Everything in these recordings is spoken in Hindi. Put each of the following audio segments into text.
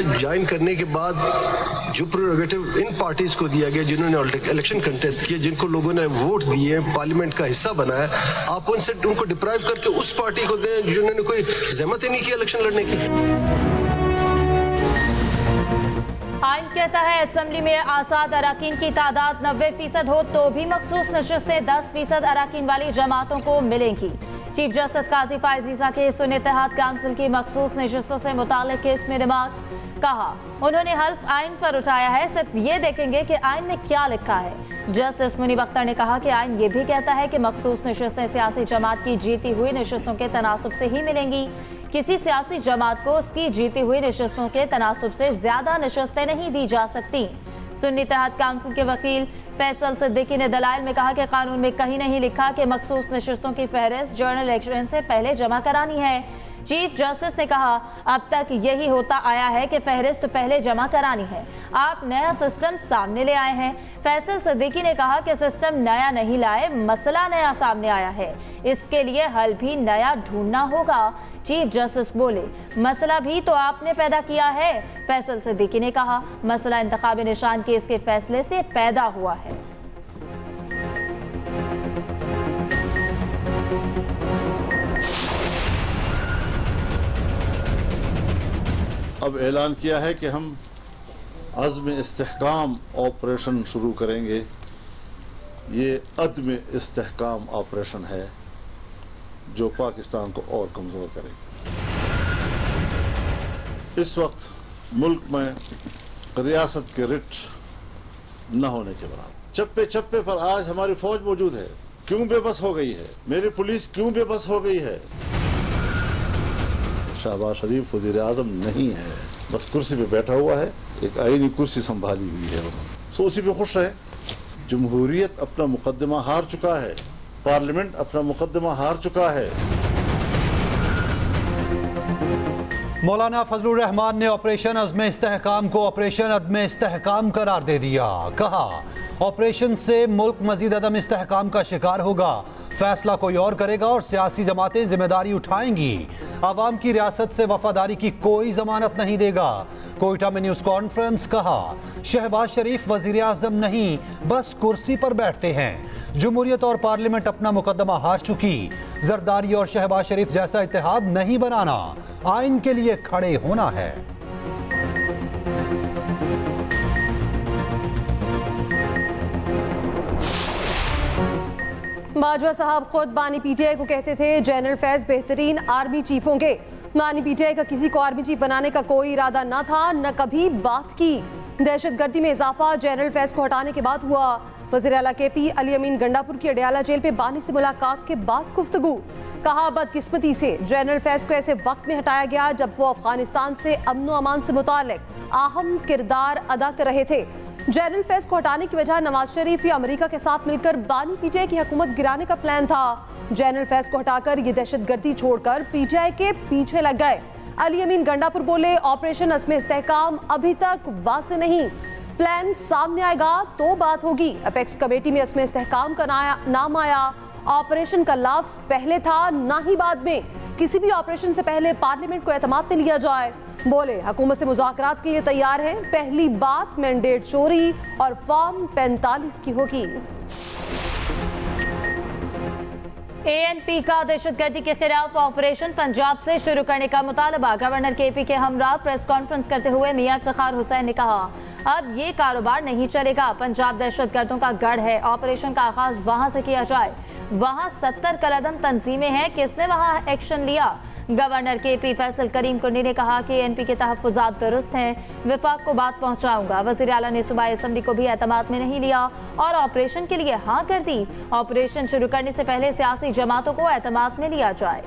ज्वाइन करने के बाद जो प्रोरोगेटिव इन पार्टीज को दिया गया जिन्होंने इलेक्शन कंटेस्ट किए, जिनको लोगों ने वोट दिए, पार्लियामेंट का हिस्सा बनाया, आप उनको डिप्राइव करके उस पार्टी को दें जिन्होंने कोई जहमत ही नहीं की इलेक्शन लड़ने की। आइन कहता है असेंबली में आजाद अराकीन की तादाद 90% हो तो भी मखसूस नशिस्तें 10% अराकीन वाली जमातों को मिलेंगी। चीफ जस्टिस काजी फायज ईसा के सुन्नी इत्तेहाद काउंसिल की मखसूस नशिस्तों से मुताल्लिक केस में रिमार्क्स कहा, उन्होंने हल्फ आइन पर उठाया है, सिर्फ ये देखेंगे कि आइन में क्या लिखा है। जस्टिस मुनीब अख्तर ने कहा कि आइन ये भी कहता है कि मखसूस नशिस्तें सियासी जमात की जीती हुई नशिस्तों के तनासुब से ही मिलेंगी। किसी सियासी जमात को उसकी जीती हुई नशिस्तों के तनासुब से ज्यादा नशिस्तें नहीं दी जा सकती। सुन्नी इत्तेहाद काउंसिल के वकील फैसल सिद्दीकी ने दलाइल में कहा कि कानून में कहीं नहीं लिखा कि मखसूस नशिस्तों की फहरिस्त जनरल इलेक्शन से पहले जमा करानी है। चीफ जस्टिस ने कहा, अब तक यही होता आया है कि फहरिस्त पहले जमा करानी है, आप नया सिस्टम सामने ले आए हैं। फैसल सिद्दीकी ने कहा कि सिस्टम नया नहीं लाए, मसला नया सामने आया है, इसके लिए हल भी नया ढूंढना होगा। चीफ जस्टिस बोले, मसला भी तो आपने पैदा किया है। फैसल सिद्दीकी ने कहा, मसला इंतखाबी निशान केस के फैसले से पैदा हुआ है। अब ऐलान किया है कि हम अज़्म इस्तेहकाम ऑपरेशन शुरू करेंगे। ये अदम इस्तेहकाम ऑपरेशन है जो पाकिस्तान को और कमज़ोर करेगा। इस वक्त मुल्क में रियासत के रिट न होने के बराबर, चप्पे चप्पे पर आज हमारी फौज मौजूद है। क्यों बेबस हो गई है? मेरी पुलिस क्यों बेबस हो गई है? शहबाज शरीफ वज़ीर आज़म नहीं है, बस कुर्सी पे बैठा हुआ है, एक आईनी कुर्सी संभाली हुई है, सो उसी पे खुश रहे। जमहूरियत अपना मुकदमा हार चुका है, पार्लियामेंट अपना मुकदमा हार चुका है। मौलाना फजलुर रहमान ने ऑपरेशन अज़्म इस्तेहकाम को ऑपरेशन अदम इस्तेहकाम करार दे दिया। कहा, ऑपरेशन से मुल्क मजीद अदम इस्तेहकाम का शिकार होगा, फैसला कोई और करेगा और सियासी जमातें जिम्मेदारी उठाएंगी। आवाम की रियासत से वफादारी की कोई जमानत नहीं देगा। कोयटा में न्यूज़ कॉन्फ्रेंस, कहा, शहबाज शरीफ वजीर आज़म नहीं, बस कुर्सी पर बैठते हैं। जमहूरियत और पार्लियामेंट अपना मुकदमा हार चुकी, जरदारी और शहबाज शरीफ जैसा इत्तेहाद नहीं बनाना, आइन के लिए खड़े होना है। बाजवा साहब खुद बानी पीटीआई को कहते थे जनरल फैज बेहतरीन आर्मी चीफ होंगे। बानी पीटीआई का किसी को आर्मी चीफ बनाने का कोई इरादा न था, न कभी बात की। दहशतगर्दी में इजाफा जनरल फैज को हटाने के बाद हुआ। वज़ीर आला KP अली अमीन गंडापुर की अडयाला जेल पे बानी से मुलाकात के बाद गुफ्तगू। कहा, बदकिस्मती से जनरल फैज को ऐसे वक्त में हटाया गया जब वो अफगानिस्तान से अमन व अमान से मुताल्लिक अहम किरदार अदा कर रहे थे। जनरल फैज को हटाने की वजह नवाज शरीफ या अमेरिका के साथ मिलकर बानी पीटीआई की हुकूमत गिराने का प्लान था। जनरल फैज को हटाकर ये दहशतगर्दी छोड़कर पीटीआई के पीछे लग गए। अली अमीन गंडापुर बोले, ऑपरेशन अज़्म इस्तेहकाम अभी तक वाज़ेह नहीं, प्लान सामने आएगा तो बात होगी। अपेक्स कमेटी में अज़्म इस्तेहकाम का नाम आया। ऑपरेशन का लफ्ज़ पहले था, ना ही बाद में। किसी भी ऑपरेशन से पहले पार्लियामेंट को एतमाद में लिया जाए। बोले, हुकूमत से मुज़ाकरात के लिए तैयार हैं। पहली बात मैंडेट चोरी और फॉर्म 45 की होगी। ANP का दहशतगर्दी के खिलाफ ऑपरेशन पंजाब से शुरू करने का मुतालबा। गवर्नर KP के हमरा प्रेस कॉन्फ्रेंस करते हुए मियां इफ्तिखार हुसैन ने कहा, अब ये कारोबार नहीं चलेगा। पंजाब दहशतगर्दों का गढ़ है, ऑपरेशन का आगाज वहां से किया जाए। वहां 70 कलदम तंजीमें हैं, किसने वहां एक्शन लिया? गवर्नर KP फैसल करीम कुंडी ने कहा कि ANP के तहफ़्फ़ुज़ात दुरुस्त हैं, विफाक को बात पहुंचाऊंगा। वज़ीर आला ने सूबाई असम्बली को भी एतमाद में नहीं लिया और ऑपरेशन के लिए हाँ कर दी। ऑपरेशन शुरू करने से पहले सियासी जमातों को एतमाद में लिया जाए।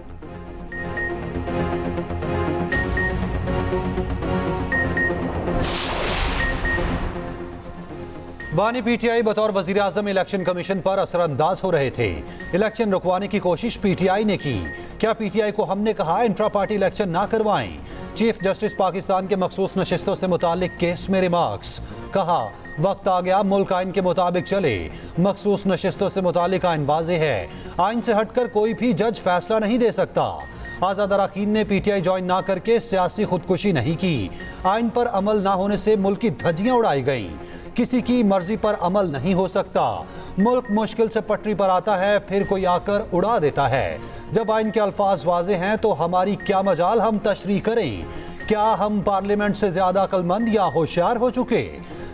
बानी पीटीआई बतौर वजीर आजम इलेक्शन कमीशन पर असरअंदाज हो रहे थे। इलेक्शन रुकवाने की कोशिश पीटीआई ने की। क्या पीटीआई को हमने कहा इंट्रा पार्टी इलेक्शन ना करवाएं? चीफ जस्टिस पाकिस्तान के मखसूस नशिस्तों से मुतालिक केस में रिमार्क्स। कहा, वक्त आ गया मुल्क आइन के मुताबिक चले। मखसूस नशिस्तों से मुतालिक आइन वाज़ेह है, आइन से हटकर कोई भी जज फैसला नहीं दे सकता। आज़ाद अरकान ने PTI ज्वाइन ना करके सियासी खुदकुशी नहीं की। आइन पर अमल ना होने से मुल्क की धज्जियां उड़ाई गईं। किसी की मर्जी पर अमल नहीं हो सकता। मुल्क मुश्किल से पटरी पर आता है, फिर कोई आकर उड़ा देता है। जब आइन के अल्फाज वाजे हैं तो हमारी क्या मजाल हम तशरीह करें। क्या हम पार्लियामेंट से ज्यादा अक्लमंद या होशियार हो चुके?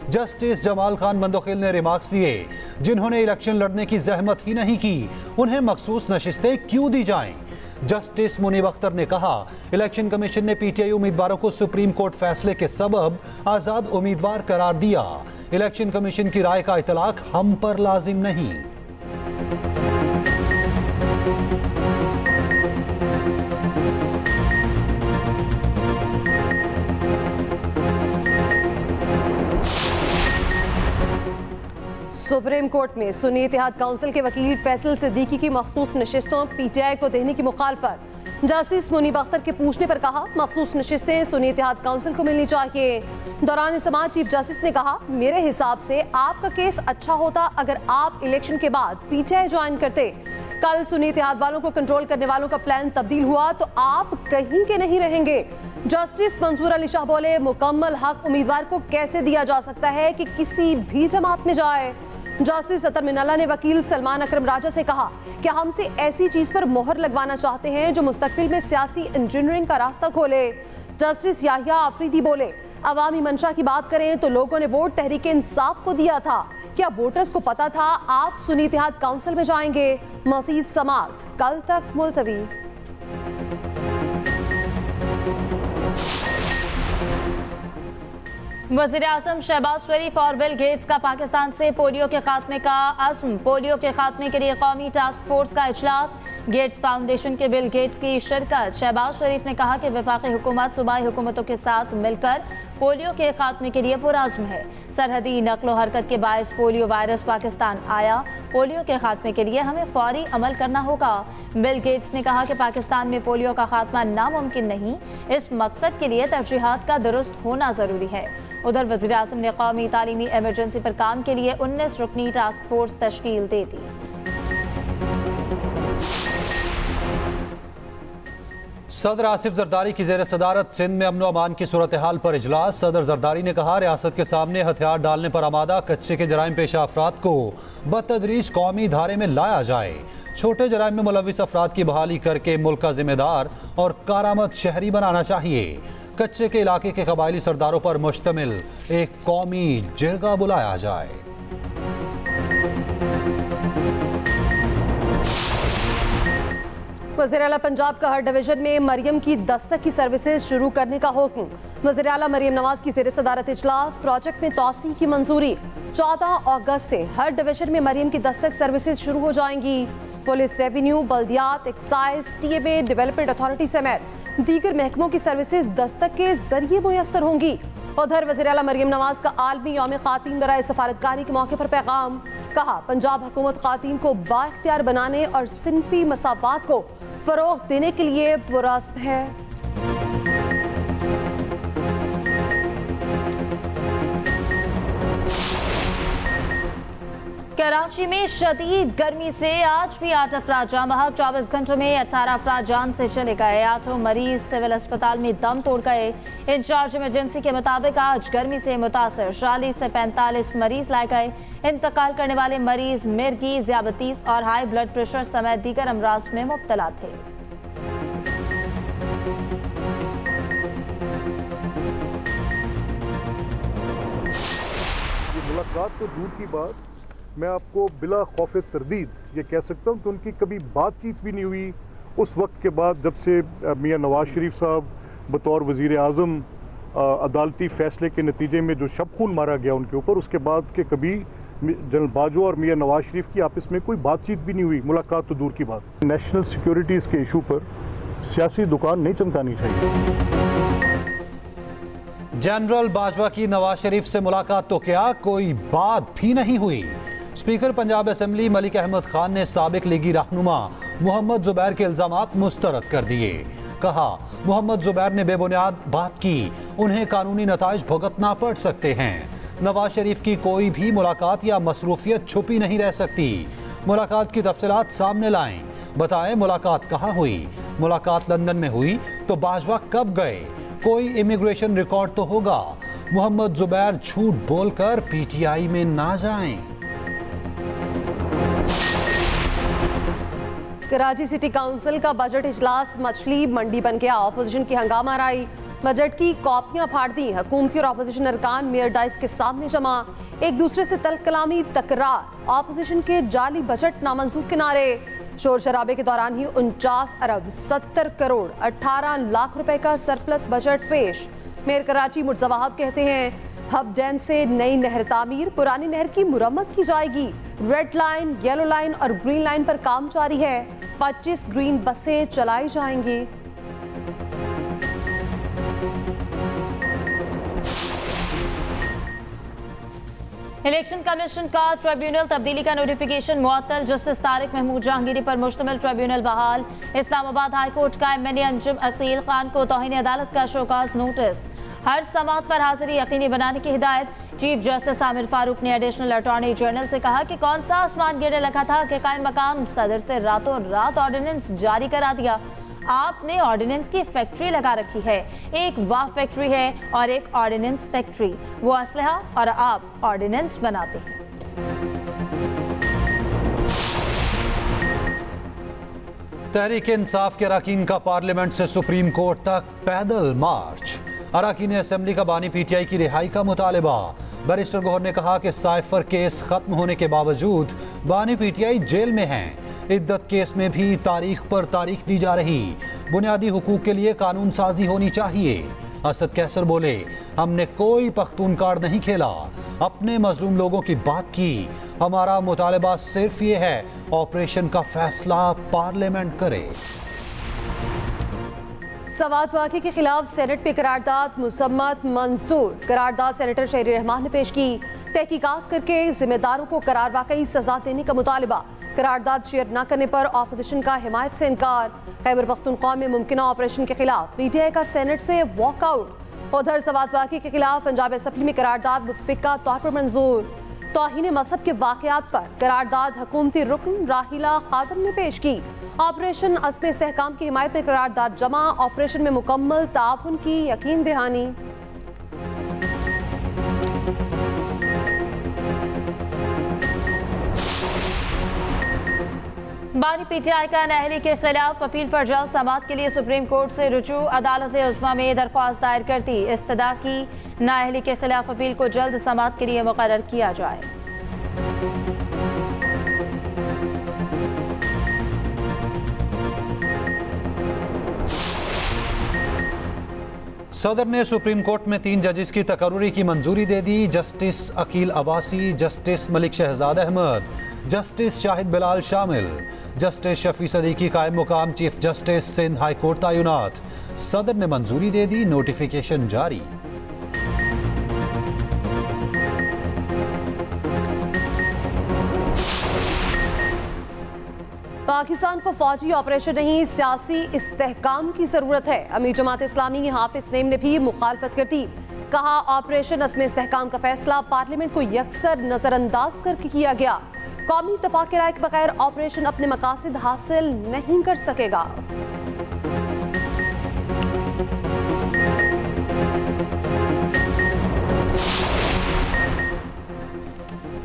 जस्टिस जमाल खान मंदोखिल ने रिमार्क्स दिए, जिन्होंने इलेक्शन लड़ने की जहमत ही नहीं की उन्हें मखसूस नशिस्तें क्यों दी जाएं? जस्टिस मुनीब अख्तर ने कहा, इलेक्शन कमीशन ने PTI उम्मीदवारों को सुप्रीम कोर्ट फैसले के सबब आजाद उम्मीदवार करार दिया। इलेक्शन कमीशन की राय का इतलाक हम पर लाजिम नहीं। सुप्रीम कोर्ट में सुन्नी इत्तेहाद काउंसिल के वकील फैसल सिद्दीकी की मखसूस नशिस्तों PTI को देने की मुखालफत। जस्टिस मुनीब अख्तर के पूछने पर कहा, मखसूस नशिस्तें सुन्नी इत्तेहाद काउंसिल को मिलनी चाहिए। दौरान समाअत चीफ जस्टिस ने कहा, मेरे हिसाब से आपका केस अच्छा होता अगर आप इलेक्शन के बाद PTI ज्वाइन करते। कल सुन्नी इत्तेहाद वालों को कंट्रोल करने वालों का प्लान तब्दील हुआ तो आप कहीं के नहीं रहेंगे। जस्टिस मंसूर अली शाह बोले, मुकम्मल हक उम्मीदवार को कैसे दिया जा सकता है कि किसी भी जमात में जाए। जस्टिस अतर मिनल्ला ने वकील सलमान अकरम राजा से कहा कि हमसे ऐसी चीज पर मोहर लगवाना चाहते हैं जो मुस्तकबिल में सियासी इंजीनियरिंग का रास्ता खोले। जस्टिस याहिया आफरीदी बोले, अवामी मंशा की बात करें तो लोगों ने वोट तहरीक इंसाफ को दिया था। क्या वोटर्स को पता था आप सुन्नी इत्तेहाद काउंसिल में जाएंगे? मजीद समाअत कल तक मुलतवी। वज़ीर-ए-आज़म शहबाज शरीफ और बिल गेट्स का पाकिस्तान से पोलियो के खात्मे का अज़्म। पोलियो के खात्मे के लिए कौमी टास्क फोर्स का इजलास। गेट्स फाउंडेशन के बिल गेट्स की शिरकत। शहबाज शरीफ ने कहा कि वफाकी हुकूमत सूबाई हुकूमतों के साथ मिलकर पोलियो के खात्मे के लिए पुरअज़्म है। सरहदी नक्लो हरकत के बायस पोलियो वायरस पाकिस्तान आया। पोलियो के खात्मे के लिए हमें फौरी अमल करना होगा। बिल गेट्स ने कहा कि पाकिस्तान में पोलियो का खात्मा नामुमकिन नहीं, इस मकसद के लिए तरजीहात का दुरुस्त होना ज़रूरी है। उधर वज़ीर-ए-आज़म ने कौमी तालीमी एमरजेंसी पर काम के लिए 19 रुकनी टास्क फोर्स तश्कील दे दी। सदर आसिफ जरदारी की ज़ेर सदारत सिंध में अमन व अमान की सूरत हाल पर इजलास। सदर जरदारी ने कहा, रियासत के सामने हथियार डालने पर आमादा कच्चे के जराइम पेशा अफराद को बतदरीज कौमी धारे में लाया जाए। छोटे जराइम में मुलविस अफराद की बहाली करके मुल्क का जिम्मेदार और कारामद शहरी बनाना चाहिए। कच्चे के इलाके के कबायली सरदारों पर मुश्तमिल एक कौमी जिरगा बुलाया जाए। वज़ीर आला पंजाब का हर डिवीजन में मरियम की दस्तक की सर्विसेज शुरू करने का हुक्म। वज़ीर आला मरियम नवाज की ज़ेर सदारत इजलास। प्रोजेक्ट में तौसी की मंजूरी। 14 अगस्त से हर डिवीजन में मरियम की दस्तक सर्विसेज शुरू हो जाएंगी। पुलिस, रेवेन्यू, बल्दियात, एक्साइज, TMA, डेवलपमेंट अथॉरिटी समेत दीगर महकमों की सर्विसेज दस्तक के जरिए मुयसर होंगी। उधर वज़ीर आला मरियम नवाज का आलमी यौम ख़ातीन बराए सफारतकारी के मौके पर पैगाम। कहा, पंजाब हुकूमत ख़ातीन को बाइख्तियार बनाने और सिनफी मसावात को फ़रोग़ देने के लिए पुरअज़्म है। कराची में शदीद गर्मी से आज भी 8 अफराद जान बहक। 24 घंटों में 18 अफराद जान से चले गए। 8 मरीज सिविल अस्पताल में दम तोड़ गए। इंचार्ज इमरजेंसी के मुताबिक आज गर्मी से मुतासर 40 से 45 मरीज लाए गए। इंतकाल करने वाले मरीज मिर्गी, ज़ियाबतीस और हाई ब्लड प्रेशर समेत दीगर अमराज में मुब्तला थे। मुलाकात तो दूर की बात, मैं आपको बिला खौफ तरदीद ये कह सकता हूँ कि उनकी कभी बातचीत भी नहीं हुई उस वक्त के बाद जब से मियाँ नवाज शरीफ साहब बतौर वज़ीर आज़म अदालती फैसले के नतीजे में जो शब खून मारा गया उनके ऊपर, उसके बाद के कभी जनरल बाजवा और मियाँ नवाज शरीफ की आपस में कोई बातचीत भी नहीं हुई। मुलाकात तो दूर की बात। नेशनल सिक्योरिटीज़ के इशू पर सियासी दुकान नहीं चमकानी चाहिए। जनरल बाजवा की नवाज शरीफ से मुलाकात तो क्या, कोई बात भी नहीं हुई। स्पीकर पंजाब असेंबली मलिक अहमद खान ने साबिक लीगी रहनुमा मोहम्मद जुबैर के इल्जामात मुस्तरद कर दिए। कहा, मोहम्मद जुबैर ने बेबुनियाद बात की, उन्हें कानूनी नताइज भुगतना पड़ सकते हैं। नवाज शरीफ की कोई भी मुलाकात या मसरूफियत छुपी नहीं रह सकती। मुलाकात की तफसीलात सामने लाएं, बताएं मुलाकात कहाँ हुई। मुलाकात लंदन में हुई तो बाजवा कब गए? कोई इमिग्रेशन रिकॉर्ड तो होगा। मोहम्मद जुबैर झूठ बोलकर पीटीआई में ना जाएं। कराची सिटी काउंसिल का बजट इजलास मछली मंडी बन गया। ऑपोजिशन की हंगामा राई, बजट की कॉपियां फाड़ दी। हुकूमती और ऑपोजिशन अरकान मेयर डाइस के सामने जमा, एक दूसरे से तल्ख कलामी, तकरार। ऑपोजिशन के जाली बजट नामंजूर के नारे। शोर शराबे के दौरान ही 49 अरब 70 करोड़ 18 लाख रुपए का सरप्लस बजट पेश। मेयर कराची मुर्तज़ा वहाब कहते हैं हब डैम से नई नहर तामीर, पुरानी नहर की मुरम्मत की जाएगी। रेड लाइन, येलो लाइन और ग्रीन लाइन पर काम जारी है। 25 ग्रीन बसें चलाई जाएंगी। इलेक्शन कमीशन का ट्रिब्यूनल तब्दीली का नोटिफिकेशन मुअत्तल। जस्टिस तारिक महमूद जहांगीरी पर मुश्तमिल ट्रिब्यूनल बहाल। इस्लामाबाद हाई कोर्ट का एमएनए अंजुम अकील खान को तौहीन अदालत का शोकाज नोटिस। हर समात पर हाजिरी यकीनी बनाने की हिदायत। चीफ जस्टिस आमिर फारूक ने एडिशनल अटॉर्नी जनरल से कहा कि कौन सा आसमान गिरने लगा था कि कायम मकाम सदर से रातों रात ऑर्डिनेंस जारी करा दिया। आपने ऑर्डिनेंस की फैक्ट्री लगा रखी है, एक वाह फैक्ट्री है और एक ऑर्डिनेंस फैक्ट्री। वो असलहा और आप ऑर्डिनेंस बनाते हैं। तहरीक इंसाफ के अरकान का पार्लियामेंट से सुप्रीम कोर्ट तक पैदल मार्च। अरकान असेंबली का बानी पीटीआई की रिहाई का मुतालबा। बैरिस्टर गौहर ने कहा कि साइफर केस खत्म होने के बावजूद बानी पीटीआई जेल में हैं। इद्दत केस में भी तारीख पर तारीख दी जा रही। बुनियादी हुकूक के लिए कानून साजी होनी चाहिए। असद कैसर बोले हमने कोई पख्तून कार्ड नहीं खेला, अपने मजलूम लोगों की बात की। हमारा मुतालबा सिर्फ ये है ऑपरेशन का फैसला पार्लियामेंट करे। सवात वाक़े के खिलाफ सेनेट पे करारदाद मुसम्मत मंजूर। करारदाद सेनेटर शहरी रहमान ने पेश की। तहकीकात करके जिम्मेदारों को करार वाकई सजा देने का मुतालबा। करारदाद शेयर न करने पर ऑपोजिशन का हिमायत से इनकार। खैबर पख्तूनख्वा में मुमकिन ऑपरेशन के खिलाफ पीटीआई का सेनेट से वॉकआउट। उधर सवात वाक़े के खिलाफ पंजाब असेंबली में करारदाद मुतफ़िका तौर पर मंजूर। तौहीन मज़हब के वाक़यात पर करारदाद हुकूमती रुकन राहिला खादम ने पेश की। ऑपरेशन अज़्म इस्तेहकाम की हिमायत में करारदाद जमा। ऑपरेशन में मुकम्मल ताउन की यकीन दहानी। बानी पीटीआई का नाअहली के खिलाफ अपील पर जल्द समाअत के लिए सुप्रीम कोर्ट से रुजू। अदालत उज़्मा में दरख्वास्त दायर कर दी। इस्तदा की नाअहली के खिलाफ अपील को जल्द समाअत के लिए मुकर्रर किया जाए। सदर ने सुप्रीम कोर्ट में 3 जजेस की तकर्री की मंजूरी दे दी। Justice Aqeel Abbasi, justice Malik Shahzad Ahmed, justice Shahid Bilal शामिल। जस्टिस शफी सदीकी कायम मुकाम chief justice Sindh high court तैनात। सदर ने मंजूरी दे दी, नोटिफिकेशन जारी। पाकिस्तान को फौजी ऑपरेशन नहीं सियासी इस्तेहकाम की जरूरत है। अमीर जमात इस्लामी हाफिज नईम ने भी मुखालफत कर दी। कहा ऑपरेशन अज़्म इस्तेहकाम का फैसला पार्लियामेंट को यकसर नजरअंदाज करके किया गया। कौमी इत्तफाक के राय के बगैर ऑपरेशन अपने मकासद हासिल नहीं कर सकेगा।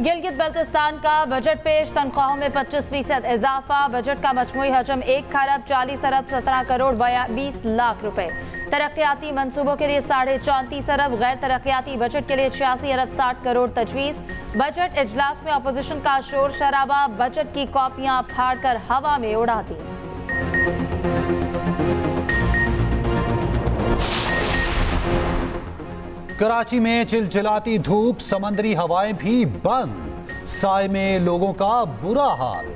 गिलगित बल्तिस्तान का बजट पेश। तनख्वाहों में 25% इजाफा। बजट का मजमूई हजम 1 खरब 40 अरब 17 करोड़ 20 लाख रुपए। तरक्याती मंसूबों के लिए 34.5 अरब। गैर तरक्याती बजट के लिए 86 अरब 60 करोड़ तजवीज़। बजट इजलास में अपोजिशन का शोर शराबा। बजट की कॉपियां फाड़कर हवा में उड़ा दी। कराची में चिलचिलाती धूप, समंदरी हवाएं भी बंद। साए में लोगों का बुरा हाल।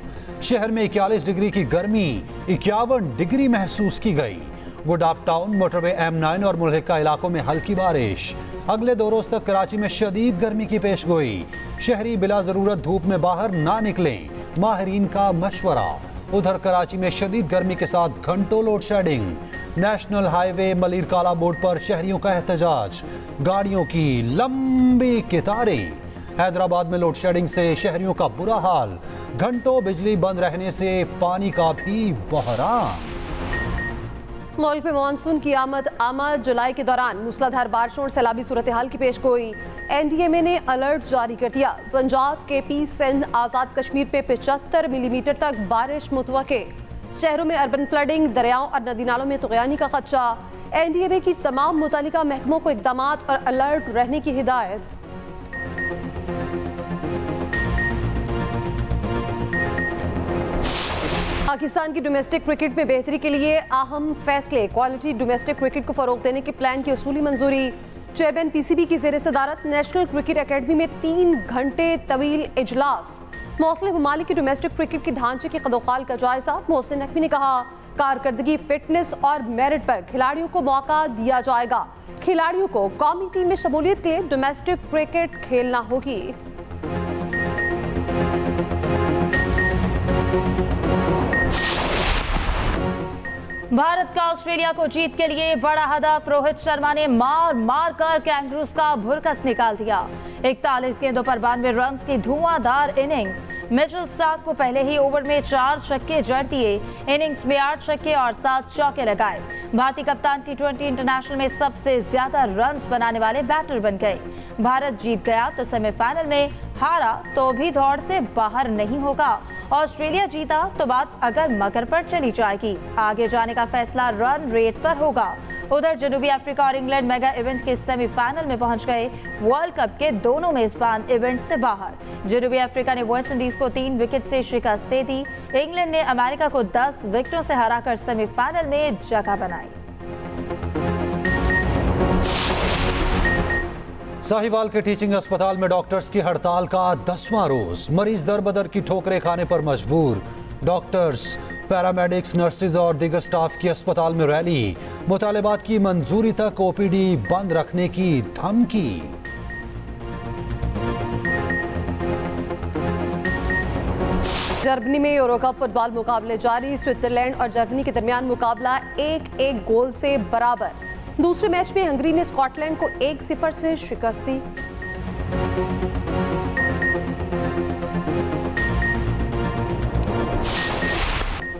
शहर में 41 डिग्री की गर्मी, 51 डिग्री महसूस की गई। गुडाप टाउन, मोटरवे M9 और मुल्हिका इलाकों में हल्की बारिश। अगले 2 रोज तक कराची में शदीद गर्मी की पेशगोई। शहरी बिला जरूरत धूप में बाहर ना निकलें, माहिरीन का मशवरा। उधर कराची में शदीद गर्मी के साथ घंटों load shedding. National highway Malir काला बोर्ड पर शहरियों का एहतजाज, गाड़ियों की लंबी कतारें। हैदराबाद में लोड शेडिंग से शहरियों का बुरा हाल। घंटों बिजली बंद रहने से पानी का भी बहरान। मुल्क में मानसून की आमद जुलाई के दौरान मूसलाधार बारिशों और सैलाबी सूरत हाल की पेश गोई। NDMA ने अलर्ट जारी कर दिया। पंजाब, KP, सिंध, आज़ाद कश्मीर पे 75 मिलीमीटर तक बारिश मुतवक्के। शहरों में अर्बन फ्लडिंग, दरियाओं और नदी नालों में तुग़यानी का खदशा। NDMA की तमाम मुतालिका महकमों को इक़दामात और अलर्ट रहने की हिदायत। पाकिस्तान की डोमेस्टिक क्रिकेट में बेहतरी के लिए अहम फैसले। क्वालिटी डोमेस्टिक क्रिकेट को फरोग देने के प्लान की उसूली मंजूरी। चेयरमैन PCB की ज़ेर सदारत नेशनल क्रिकेट अकेडमी में 3 घंटे तवील इजलास। मुख्तलिफ ममालिक की डोमेस्टिक क्रिकेट के ढांचे की क़दोक़ाल का जायजा। मोहसिन नकवी ने कहा, कारकर्दगी, फिटनेस और मेरिट पर खिलाड़ियों को मौका दिया जाएगा। खिलाड़ियों को कौमी टीम में शमूलियत के लिए डोमेस्टिक क्रिकेट खेलना होगी। भारत का ऑस्ट्रेलिया को जीत के लिए बड़ा हदफ। रोहित शर्मा ने मार कर कैंगरूज का भुरकस निकाल दिया। 41 गेंदों पर 92 रन की धुआंधार इनिंग्स। मिचेल स्टार्क को पहले ही ओवर में 4 छक्के जड़ दिए। इनिंग्स में 8 छक्के और 7 चौके लगाए। भारतीय कप्तान T20 इंटरनेशनल में सबसे ज्यादा रन बनाने वाले बैटर बन गए। भारत जीत गया तो सेमीफाइनल में, हारा तो भी दौड़ से बाहर नहीं होगा। ऑस्ट्रेलिया जीता तो बात अगर मकर पर चली जाएगी। आगे जाने का फैसला रन रेट पर होगा। उधर जनूबी अफ्रीका और इंग्लैंड मेगा इवेंट के सेमीफाइनल में पहुंच गए। वर्ल्ड कप के दोनों मेजबान इवेंट से बाहर। जनूबी अफ्रीका ने वेस्ट इंडीज को 3 विकेट से शिकस्त दे दी। इंग्लैंड ने अमेरिका को 10 विकेटों से हराकर सेमीफाइनल में जगह बनाई। साहिवाल के टीचिंग अस्पताल में डॉक्टर्स की हड़ताल का 10वां रोज। मरीज दर बदर की ठोकरें खाने पर मजबूर। डॉक्टर्स, पैरामेडिक्स, नर्सेज और दीगर स्टाफ की अस्पताल में रैली। मुतालिबात की मंजूरी तक OPD बंद रखने की धमकी। जर्मनी में यूरो कप फुटबॉल मुकाबले जारी। स्विट्जरलैंड और जर्मनी के दरमियान मुकाबला 1-1 गोल से बराबर। दूसरे मैच में हंगरी ने स्कॉटलैंड को 1-0 से शिकस्त दी।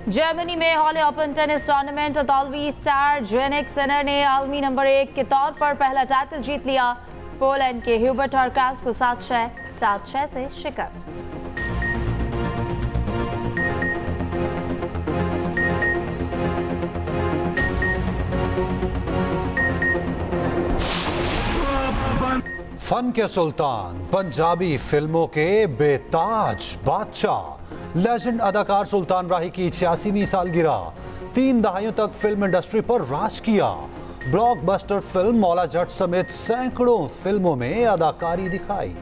जर्मनी में हॉले ओपन टेनिस टूर्नामेंट अतालवी स्टार जेनिक सिनर ने आलमी नंबर 1 के तौर पर पहला टाइटल जीत लिया। पोलैंड के ह्यूबर्ट हरकास को 7-6, 7-6 से शिकस्त। फन के सुल्तान, पंजाबी फिल्मों के बेताज बादशाह, लेजेंड अदाकार सुल्तान राही की 86वीं सालगिरह। 3 दहाइयों तक फिल्म इंडस्ट्री पर राज किया। ब्लॉकबस्टर फिल्म मौला जट समेत सैकड़ों फिल्मों में अदाकारी दिखाई।